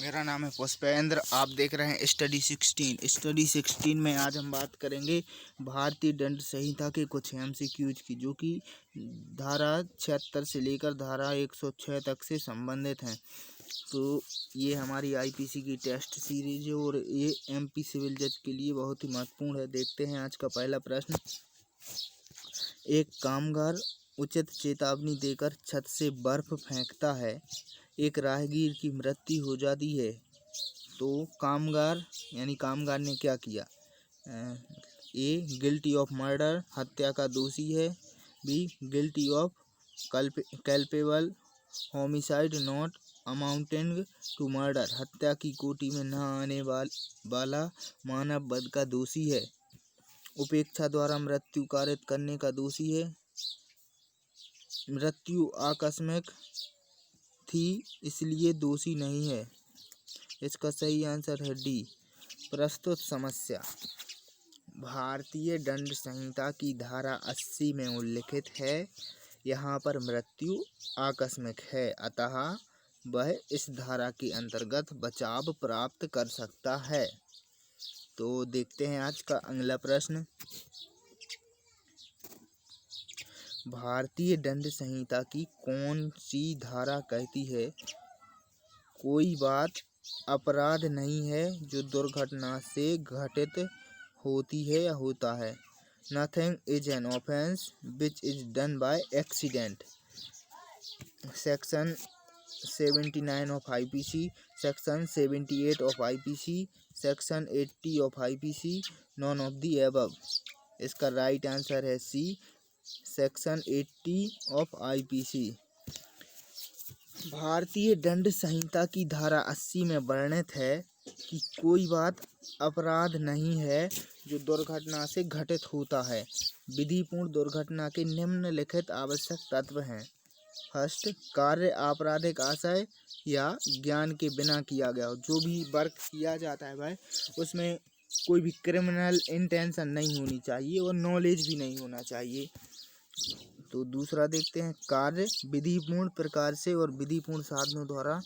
मेरा नाम है पुष्पेंद्र। आप देख रहे हैं स्टडी 16 में आज हम बात करेंगे भारतीय दंड संहिता के कुछ MCQs की, जो कि धारा 76 से लेकर धारा 106 तक से संबंधित हैं। तो ये हमारी IPC की टेस्ट सीरीज है और ये MP सिविल जज के लिए बहुत ही महत्वपूर्ण है। देखते हैं आज का पहला प्रश्न। एक कामगार उचित चेतावनी देकर छत से बर्फ फेंकता है, एक राहगीर की मृत्यु हो जाती है, तो कामगार ने क्या किया? A गिल्टी ऑफ मर्डर, हत्या का दोषी है। B guilty of culpable homicide not amounting to murder, हत्या की कोटि में न आने वाला मानव वध का दोषी है। उपेक्षा द्वारा मृत्यु कारित करने का दोषी है। मृत्यु आकस्मिक थी इसलिए दोषी नहीं है। इसका सही आंसर है D। प्रस्तुत समस्या। भारतीय दंड संहिता की धारा 80 में उल्लिखित है, यहाँ पर मृत्यु आकस्मिक है, अतः वह इस धारा के अंतर्गत बचाव प्राप्त कर सकता है। तो देखते हैं आज का अगला प्रश्न। भारतीय दंड संहिता की कौन सी धारा कहती है कोई बात अपराध नहीं है जो दुर्घटना से घटित होती है या होता है? Nothing is an offense which is done by accident. Section 79 of IPC, Section 78 of IPC, Section 80 of IPC, none of the above. इसका राइट आंसर है C, सेक्शन 80 ऑफ IPC। भारतीय दंड संहिता की धारा 80 में वर्णित है कि कोई बात अपराध नहीं है जो दुर्घटना से घटित होता है। विधिपूर्ण दुर्घटना के निम्नलिखित आवश्यक तत्व हैं। फर्स्ट, कार्य आपराधिक आशय या ज्ञान के बिना किया गया हो। जो भी वर्क किया जाता है भाई, उसमें कोई भी क्रिमिनल इंटेंशन नहीं होनी चाहिए और नॉलेज भी नहीं होना चाहिए। तो दूसरा देखते हैं, कार्य विधिपूर्ण प्रकार से और विधिपूर्ण साधनों द्वारा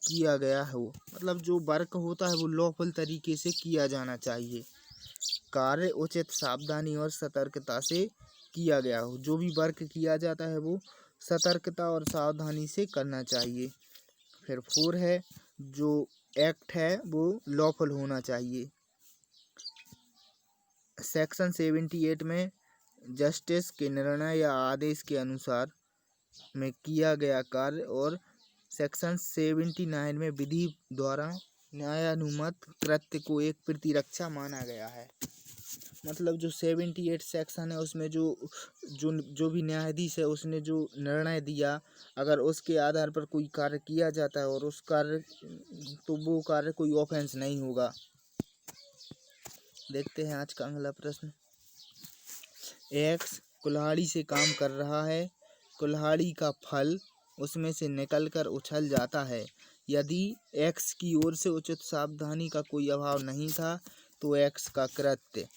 किया गया हो, मतलब जो वर्क होता है वो लॉफुल तरीके से किया जाना चाहिए। कार्य उचित सावधानी और सतर्कता से किया गया हो। जो भी वर्क किया जाता है वो सतर्कता और सावधानी से करना चाहिए। फिर 4 है, जो एक्ट है वो लॉफुल होना चाहिए। सेक्शन 78 में जस्टिस के निर्णय या आदेश के अनुसार में किया गया कार्य, और सेक्शन 79 में विधि द्वारा न्यायानुमत कृत्य को एक प्रतिरक्षा माना गया है। मतलब जो 78 सेक्शन है उसमें जो भी न्यायाधीश है उसने जो निर्णय दिया, अगर उसके आधार पर कोई कार्य किया जाता है और उस कार्य तो वो कार्य कोई ऑफेंस नहीं होगा। देखते हैं आज का अगला प्रश्न। एक्स कुल्हाड़ी से काम कर रहा है, कुल्हाड़ी का फल उसमें से निकलकर उछल जाता है। यदि एक्स की ओर से उचित सावधानी का कोई अभाव नहीं था तो एक्स का कृत्य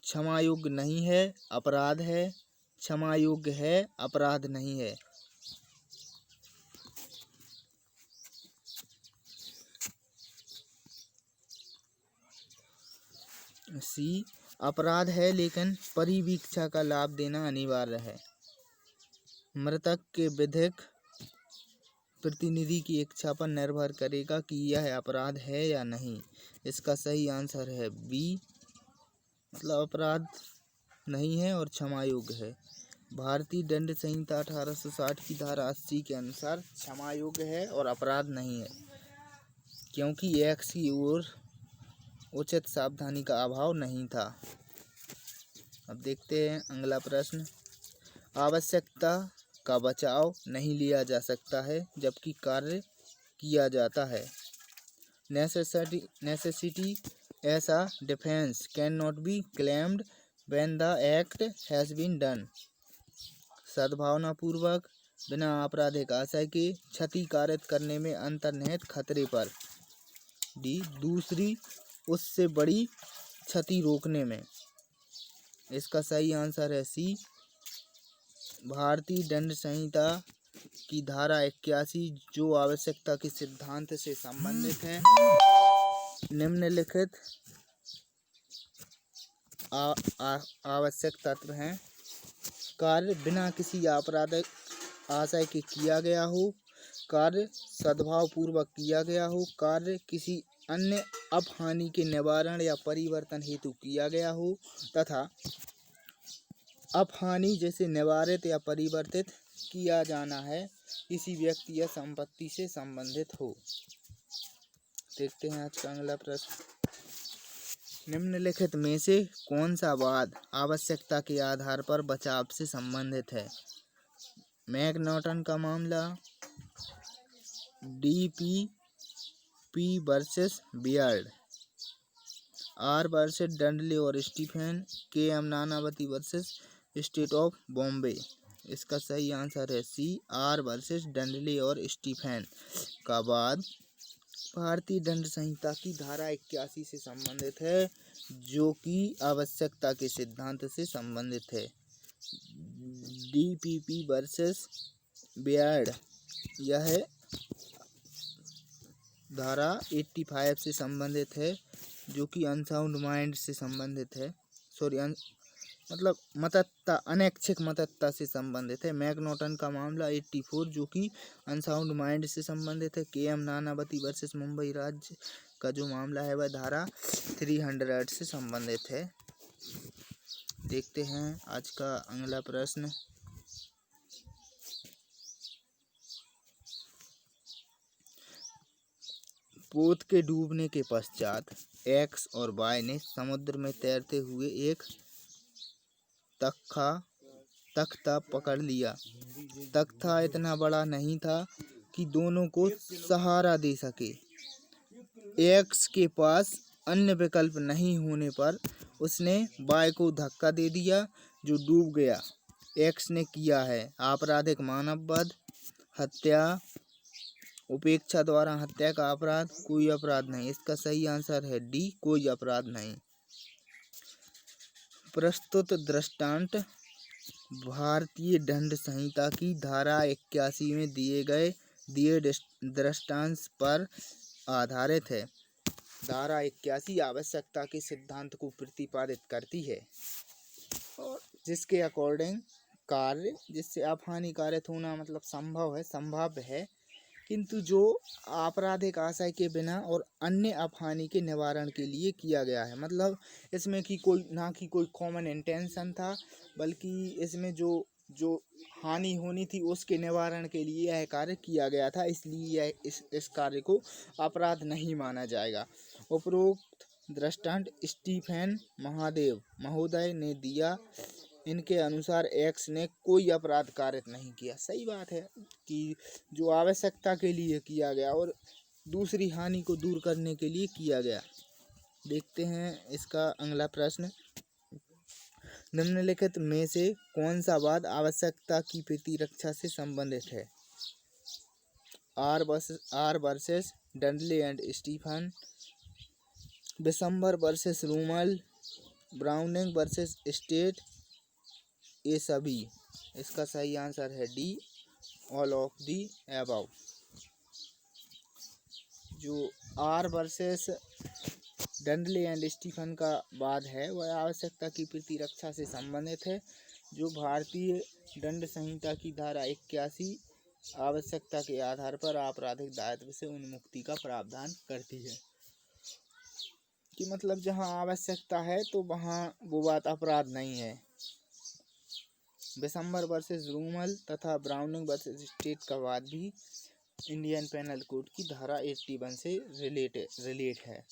क्षमा योग्य नहीं है, अपराध है। क्षमा योग्य है, अपराध नहीं है। सी, अपराध है लेकिन परिवीक्षा का लाभ देना अनिवार्य है। मृतक के विधिक प्रतिनिधि की इच्छा पर निर्भर करेगा कि यह अपराध है या नहीं। इसका सही आंसर है B, मतलब अपराध नहीं है और क्षमा योग्य है। भारतीय दंड संहिता 1860 की धारा 80 के अनुसार क्षमा योग्य है और अपराध नहीं है, क्योंकि एक्स की ओर उचित सावधानी का अभाव नहीं था। अब देखते हैं अगला प्रश्न। आवश्यकता का बचाव नहीं लिया जा सकता है जबकि कार्य किया जाता है। Necessity as a defence can not be claimed when the act has been done. सद्भावनापूर्वक बिना आपराधिक आशय के क्षति कारित करने में अंतर्निहित खतरे पर। D, दूसरी उससे बड़ी क्षति रोकने में। इसका सही आंसर है C। भारतीय दंड संहिता की धारा 81 जो आवश्यकता के सिद्धांत से संबंधित है। निम्नलिखित आवश्यक तत्व हैं। कार्य बिना किसी आपराधिक आशय के किया गया हो, कार्य सद्भाव पूर्वक किया गया हो, कार्य किसी अन्य अपहानि के निवारण या परिवर्तन हेतु किया गया हो तथा अपहानि जैसे निवारित या परिवर्तित किया जाना है किसी व्यक्ति या संपत्ति से संबंधित हो। देखते हैं आज का अगला प्रश्न। निम्नलिखित में से कौन सा वाद आवश्यकता के आधार पर बचाव से संबंधित है? मैकनॉटन का मामला, DPP versus Beard, R versus Dudley और Stephen, KM Nanavati versus state of Bombay. इसका सही आंसर है C, R वर्सेस डंडले और स्टीफन का वाद भारतीय दंड संहिता की धारा 81 से संबंधित है, जो कि आवश्यकता के सिद्धांत से संबंधित है। DPP वर्सेस बियर्ड यह धारा 85 से संबंधित है, जो कि अनसाउंड माइंड से संबंधित है। मतलब मतत्ता, अनैच्छिक मतत्ता से संबंधित है। मैकनॉटन का मामला 84 जो कि अनसाउंड माइंड से संबंधित है। KM नानावती वर्सेस मुंबई राज्य का जो मामला है वह धारा 300 से संबंधित है। देखते हैं आज का अगला प्रश्न। पोत के डूबने के पश्चात X और Y ने समुद्र में तैरते हुए एक तख्ता पकड़ लिया। तख्ता इतना बड़ा नहीं था कि दोनों को सहारा दे सके। X के पास अन्य विकल्प नहीं होने पर उसने Y को धक्का दे दिया जो डूब गया। X ने किया है आपराधिक मानववध, हत्या, उपेक्षा द्वारा हत्या का अपराध, कोई अपराध नहीं। इसका सही आंसर है D, कोई अपराध नहीं। प्रस्तुत दृष्टांत भारतीय दंड संहिता की धारा 81 में दिए दृष्टांत पर आधारित है। धारा 81 आवश्यकता के सिद्धांत को प्रतिपादित करती है और जिसके अकॉर्डिंग कार्य जिससे अपहानिकारक होना मतलब संभव है, किंतु जो आपराधिक आशय के बिना और अन्य अपहानि के निवारण के लिए किया गया है। मतलब इसमें कि कोई कॉमन इंटेंशन था, बल्कि इसमें जो हानि होनी थी उसके निवारण के लिए यह कार्य किया गया था, इसलिए इस कार्य को अपराध नहीं माना जाएगा। उपरोक्त दृष्टांत स्टीफन महोदय ने दिया। इनके अनुसार X ने कोई अपराध कारित नहीं किया। सही बात है कि जो आवश्यकता के लिए किया गया और दूसरी हानि को दूर करने के लिए किया गया। देखते हैं इसका अगला प्रश्न। निम्नलिखित में से कौन सा वाद आवश्यकता की प्रतिरक्षा से संबंधित है? R versus Dudley and Stephen, Bishambhar versus Roomal, Browning versus state, ये सभी। इसका सही आंसर है D, all of the above. जो R versus Dudley and Stephen का वाद है वह आवश्यकता की प्रतिरक्षा से संबंधित है, जो भारतीय दंड संहिता की धारा 81 आवश्यकता के आधार पर आपराधिक दायित्व से उन्मुक्ति का प्रावधान करती है। कि मतलब जहां आवश्यकता है तो वहां वो बात अपराध नहीं है। बिशंबर वर्सेस रूमल तथा ब्राउनिंग वर्सेस स्टेट का वाद भी इंडियन पेनल कोड की धारा 81 से रिलेट है।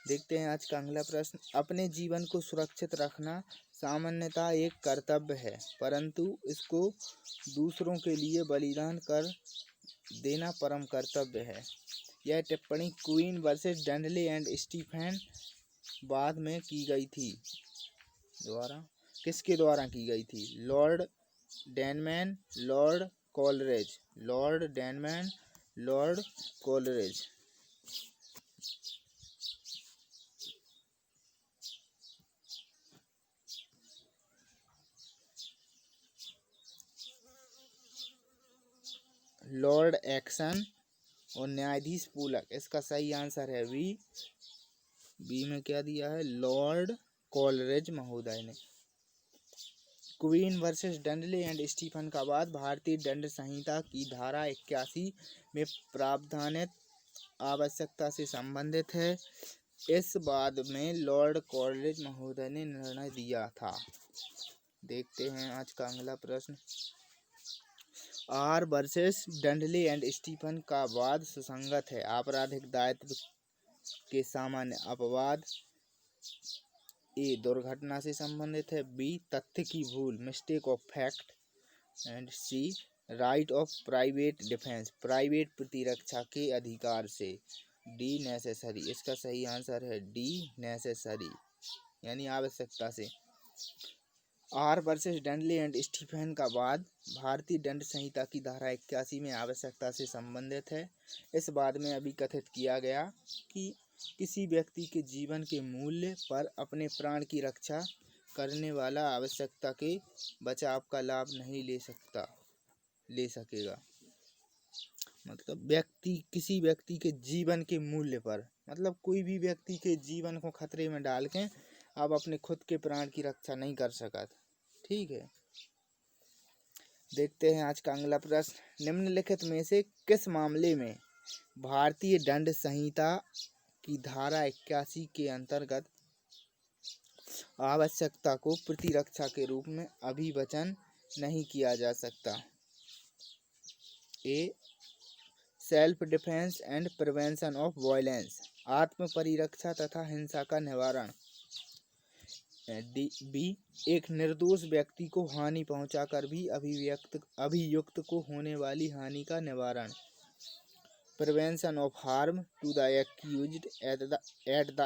देखते हैं आज का अगला प्रश्न। अपने जीवन को सुरक्षित रखना सामान्यतः एक कर्तव्य है, परंतु इसको दूसरों के लिए बलिदान कर देना परम कर्तव्य है। यह टिप्पणी queen versus Dudley and Stephen बाद में की गई थी। किसके द्वारा की गई थी? Lord Denman, Lord Coleridge. Lord Acton और न्यायाधीश पुलक। इसका सही आंसर है बी। बी में क्या दिया है? लॉर्ड कॉलरिज महोदय ने। Queen versus Dudley and Stephen का वाद भारतीय दंड संहिता की धारा 81 में प्रावधानित आवश्यकता से संबंधित है। इस वाद में लॉर्ड कॉलरिज महोदय ने निर्णय दिया था। देखते हैं आज का अगला प्रश्न। R versus Dudley and Stephen का वाद सुसंगत है। आपराधिक दायित्व के सामान्य अपवाद। ए दुर्घटना से संबंधित है। बी तथ्य की भूल, mistake of fact. And C right of private defence, private प्रतिरक्षा के अधिकार से। D necessary. इसका सही आंसर है डी नेसेसरी, यानी आवश्यकता से। R versus Dudley and Stephen का वाद भारतीय दंड संहिता की धारा 81 में आवश्यकता से संबंधित है। इस वाद में अभी कथित किया गया कि किसी व्यक्ति के जीवन के मूल्य पर अपने प्राण की रक्षा करने वाला आवश्यकता के बचाव का लाभ नहीं ले सकेगा। मतलब किसी व्यक्ति के जीवन के मूल्य पर, मतलब कोई भी व्यक्ति के जीवन को खतरे में डाल के आप अपने खुद के प्राण की रक्षा नहीं कर सकते। ठीक है, देखते हैं आज का अगला प्रश्न। निम्नलिखित में से किस मामले में भारतीय दंड संहिता की धारा 81 के अंतर्गत आवश्यकता को प्रतिरक्षा के रूप में अभिवचन नहीं किया जा सकता? ए self defence and prevention of violence, आत्म परिरक्षा तथा हिंसा का निवारण। बी एक निर्दोष व्यक्ति को हानि पहुंचाकर भी अभियुक्त को होने वाली हानि का निवारण। Prevention of harm to the accused at the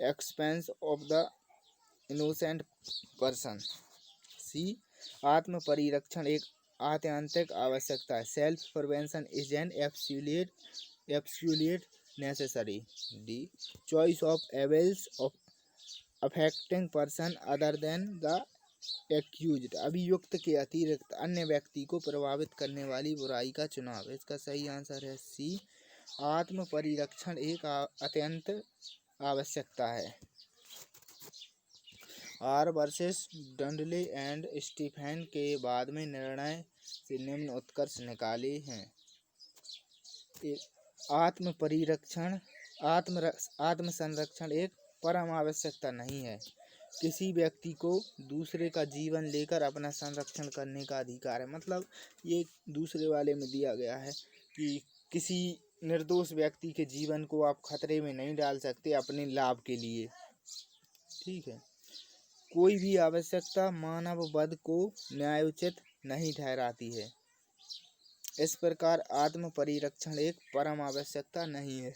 expense of the innocent person. C आत्म परिरक्षण एक आत्यंतिक आवश्यकता है। Self prevention is an absolute necessary. D choice of evils of affecting person other than the accused, अभियुक्त के अतिरिक्त अन्य व्यक्ति को प्रभावित करने वाली बुराई का चुनाव। इसका सही आंसर है सी आत्म परिरक्षण एक अत्यंत आवश्यकता है। Are versus Dudley and Stephen के बाद में निर्णय से निम्न उत्कर्ष निकाले हैं। आत्म परिरक्षण आत्म संरक्षण एक परम आवश्यकता नहीं है। किसी व्यक्ति को दूसरे का जीवन लेकर अपना संरक्षण करने का अधिकार है। मतलब ये दूसरे वाले में दिया गया है कि किसी निर्दोष व्यक्ति के जीवन को आप खतरे में नहीं डाल सकते अपने लाभ के लिए। ठीक है, कोई भी आवश्यकता मानव वध को न्यायोचित नहीं ठहराती है। इस प्रकार आत्म परिरक्षण एक परम आवश्यकता नहीं है।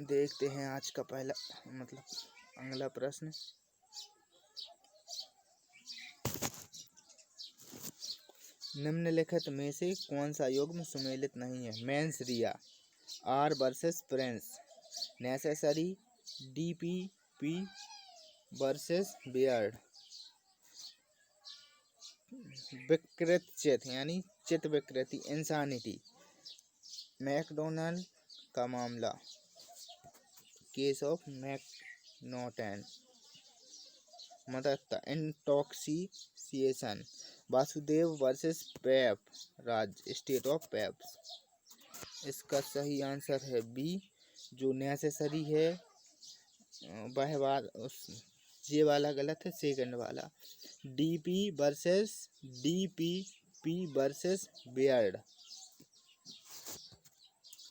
देखते हैं आज का अगला प्रश्न। निम्नलिखित में से कौन सा युग्म सुमेलित नहीं है? मेंस रिया। R versus Prince necessary. DPP versus beard. विकृत चित यानी चित विकृति इंसानिटी। मैकडोनाल्ड का मामला, केस ऑफ मैकनोटन। मदत्ता इंटॉक्सिसिएशन। वासुदेव वर्सेस पेप राज्य, स्टेट ऑफ पेप्स। इसका सही आंसर है बी जो नेसेसरी है वह ये वाला गलत है, सेकंड वाला। DPP versus beard.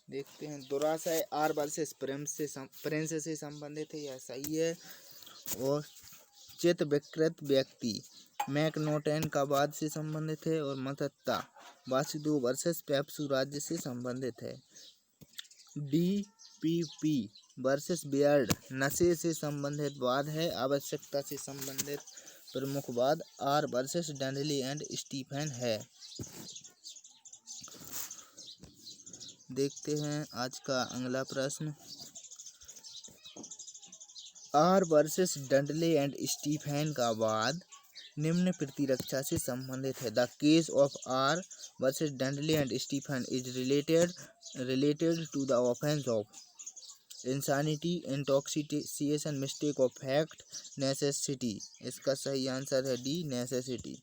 देखते हैं दुराशय आर वर्सेस प्रिंस से संबंधित है, यह सही है। और चित विकृत व्यक्ति मैकनोटन का वाद से संबंधित है। और मतत्ता वासुदेव वर्सेस पेप्सू राज्य से संबंधित है। डीपीपी वर्सेस बियर्ड नशे से संबंधित वाद है। आवश्यकता से संबंधित प्रमुख वाद R versus Dudley and Stephen है। देखते हैं आज का अगला प्रश्न। R versus Dudley and Stephen का वाद निम्न प्रतिरक्षा से संबंधित है। The case of R versus Dudley and Stephen is related to the offence of insanity, intoxication, mistake of fact, necessity. इसका सही आंसर है डी, नेसेसिटी।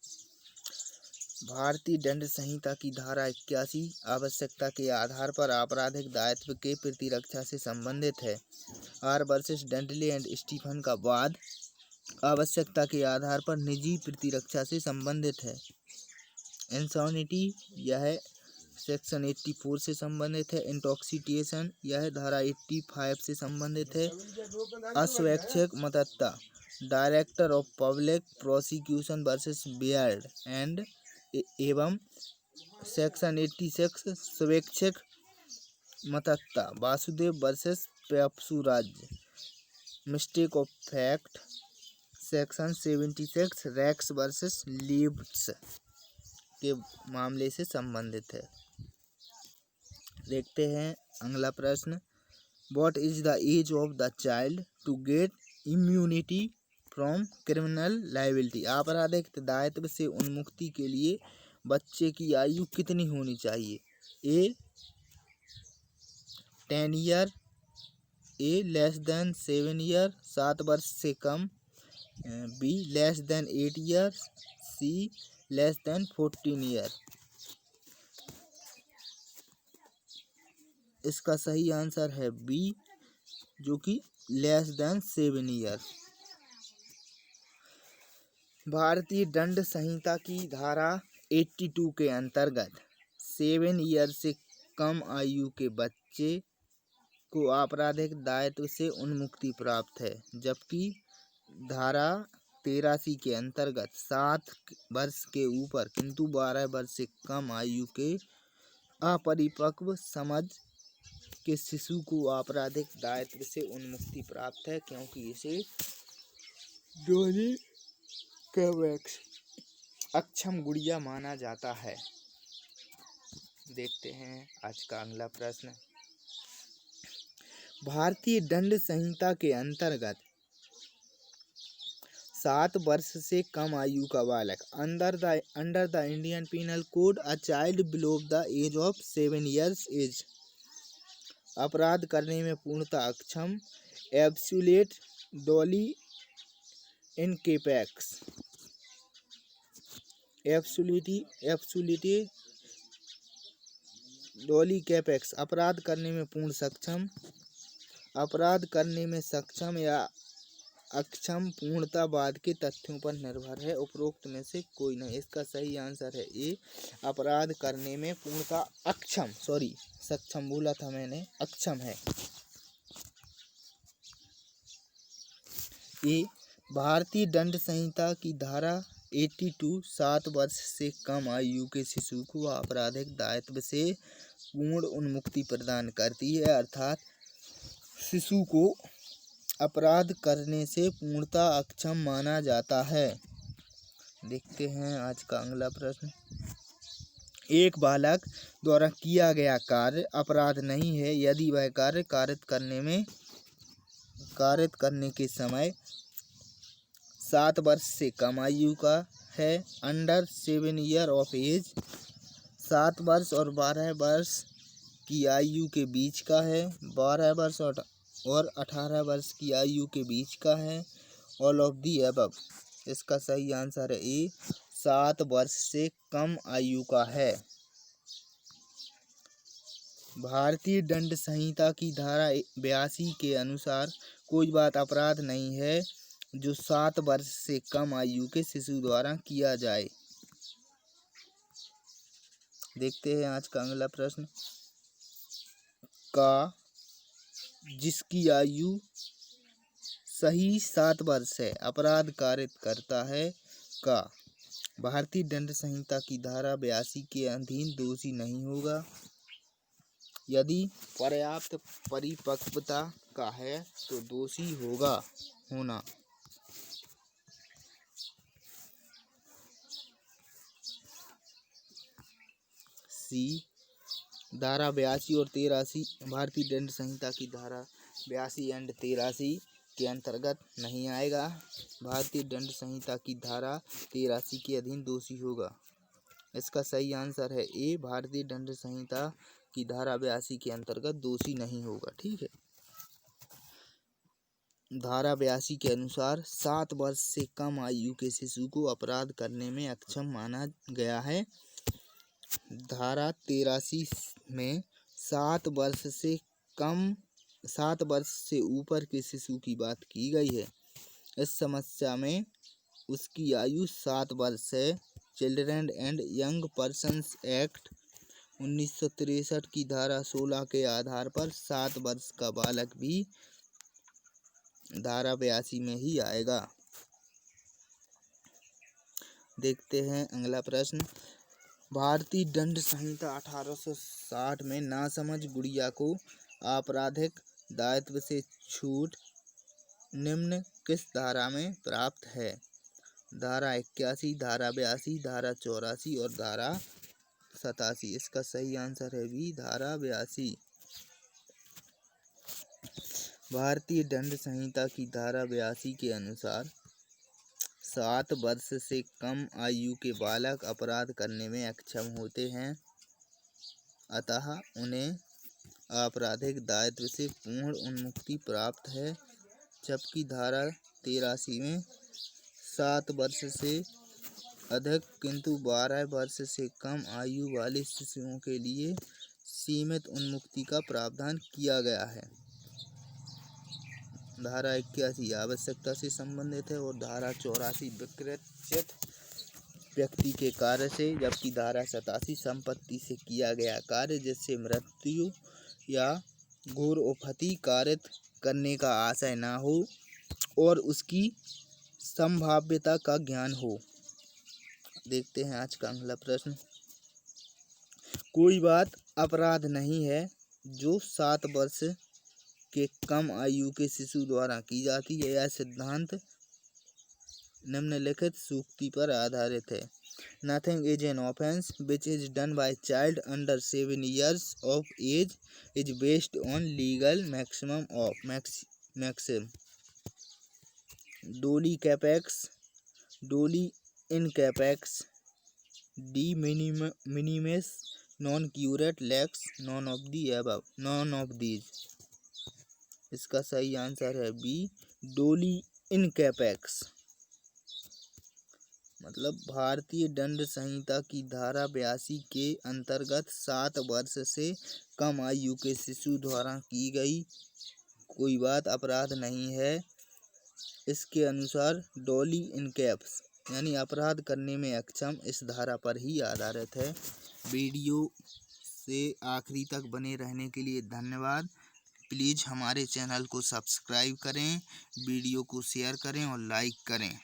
भारतीय दंड संहिता की धारा 81 आवश्यकता के आधार पर आपराधिक दायित्व के प्रतिरक्षा से संबंधित है। Are versus Dudley and Stephen का वाद आवश्यकता के आधार पर निजी प्रतिरक्षा से संबंधित है। इंसॉनिटी यह सेक्शन 84 से संबंधित है। इंटॉक्सिकेशन यह धारा 85 से संबंधित है। अस्वैच्छिक मतता director of public prosecution versus Beard and एवं सेक्शन 86 स्वैच्छिक मतता वासुदेव वर्सेस पेप्सुराज। Mistake of fact section 76 Rex versus लीब्स के मामले से संबंधित है। देखते हैं अगला प्रश्न। What is the age of the child to get immunity from criminal liability? आपराधिक दायित्व से उन्मुक्ति के लिए बच्चे की आयु कितनी होनी चाहिए? A 10 year, A less than 7 year 7 वर्ष से कम, B less than 8 year, C less than 14 year. इसका सही आंसर है बी, जो कि लेस देन 7 ईयर। भारतीय दंड संहिता की धारा 82 के अंतर्गत 7 ईयर से कम आयु के बच्चे को आपराधिक दायित्व से उन्मुक्ति प्राप्त है, जबकि धारा 83 के अंतर्गत 7 वर्ष के ऊपर किंतु 12 वर्ष से कम आयु के अपरिपक्व समझ के शिशु को आपराधिक दायित्व से उन्मुक्ति प्राप्त है, क्योंकि इसे दोहरी कैवेक्स अक्षम गुड़िया माना जाता है। देखते हैं आज का अगला प्रश्न। भारतीय दंड संहिता के अंतर्गत 7 वर्ष से कम आयु का बालक under the Indian penal code a child below the age of 7 years age अपराध करने में पूर्णतः अक्षम, एब्सुलेट डोली इनकेपेक्स, एब्सुलिटी डोली कैपेक्स अपराध करने में पूर्ण सक्षम, अपराध करने में सक्षम या अक्षम पूर्णता बाद के तथ्यों पर निर्भर है। उपरोक्त में से कोई नहीं। इसका सही आंसर है ए, अपराध करने में पूर्णता अक्षम, सक्षम बोला था मैंने, अक्षम है। ए, भारतीय दंड संहिता की धारा 82 7 वर्ष से कम आयु के शिशु को आपराधिक दायित्व से पूर्ण उन्मुक्ति प्रदान करती है, अर्थात शिशु को अपराध करने से पूर्णतः अक्षम माना जाता है। देखते हैं आज का अगला प्रश्न। एक बालक द्वारा किया गया कार्य अपराध नहीं है यदि वह कार्य कारित करने के समय 7 वर्ष से कम आयु का है, अंडर 7 ईयर ऑफ एज 7 वर्ष और 12 वर्ष की आयु के बीच का है, 12 वर्ष और 18 वर्ष की आयु के बीच का है, ऑल ऑफ दी अबव। इसका सही आंसर है ए, 7 वर्ष से कम आयु का है। भारतीय दंड संहिता की धारा 82 के अनुसार कोई बात अपराध नहीं है जो 7 वर्ष से कम आयु के शिशु द्वारा किया जाए। देखते हैं आज का अगला प्रश्न। का जिसकी आयु सही 7 वर्ष है अपराध कारित करता है का भारतीय दंड संहिता की धारा 82 के अधीन दोषी नहीं होगा यदि पर्याप्त परिपक्वता का है तो दोषी होना। सी, धारा 82 और 83 भारतीय दंड संहिता की धारा 82 एंड 83 के अंतर्गत नहीं आएगा। भारतीय दंड संहिता की धारा 83 के अधीन दोषी होगा। इसका सही आंसर है ए, भारतीय दंड संहिता की धारा 82 के अंतर्गत दोषी नहीं होगा। ठीक है। धारा 82 के अनुसार 7 वर्ष से कम आयु के शिशु को अपराध करने में अक्षम माना गया है। धारा 83 में 7 वर्ष से ऊपर के शिशु की बात की गई है। इस समस्या में उसकी आयु 7 वर्ष है। Children and young persons act 1963 की धारा 16 के आधार पर 7 वर्ष का बालक भी धारा 82 में ही आएगा। देखते हैं अगला प्रश्न। भारतीय दंड संहिता 1860 में नासमझ गुड़िया को आपराधिक दायित्व से छूट निम्न किस धारा में प्राप्त है? धारा 81, धारा 82, धारा 84 और धारा 87। इसका सही आंसर है बी, धारा 82। भारतीय दंड संहिता की धारा 82 के अनुसार 7 वर्ष से कम आयु के बालक अपराध करने में अक्षम होते हैं, अतः उन्हें आपराधिक दायित्व से पूर्ण उन्मुक्ति प्राप्त है। जबकि धारा 83 में 7 वर्ष से अधिक किंतु 12 वर्ष से कम आयु वाले शिशुओं के लिए सीमित उन्मुक्ति का प्रावधान किया गया है। धारा 81 आवश्यकता से संबंधित है और धारा 84 विकृत व्यक्ति के कार्य से, जबकि धारा 87 संपत्ति से किया गया कार्य जिससे मृत्यु या घोर उपहति कारित करने का आशय न हो और उसकी संभाव्यता का ज्ञान हो। देखते हैं आज का अगला प्रश्न। कोई बात अपराध नहीं है जो 7 वर्ष के कम आयु के शिशु द्वारा की जाती है। यह सिद्धांत निम्नलिखित सूक्ति पर आधारित है। Nothing is an offense which is done by child under 7 years of age is based on legal maximum of maxim. Dolly capex, dolly incapex, de minimis non curate lex, none of the above, none of these. इसका सही answer है B, डोली इनकैपेक्स। मतलब भारतीय दंड संहिता की धारा 82 के अंतर्गत 7 वर्ष से कम आयु के शिशु द्वारा की गई कोई बात अपराध नहीं है। इसके अनुसार डोली इनकैप्स यानी अपराध करने में अक्षम इस धारा पर ही आधारित है। वीडियो से आखिरी तक बने रहने के लिए धन्यवाद। प्लीज़ हमारे चैनल को सब्सक्राइब करें, वीडियो को शेयर करें और लाइक करें।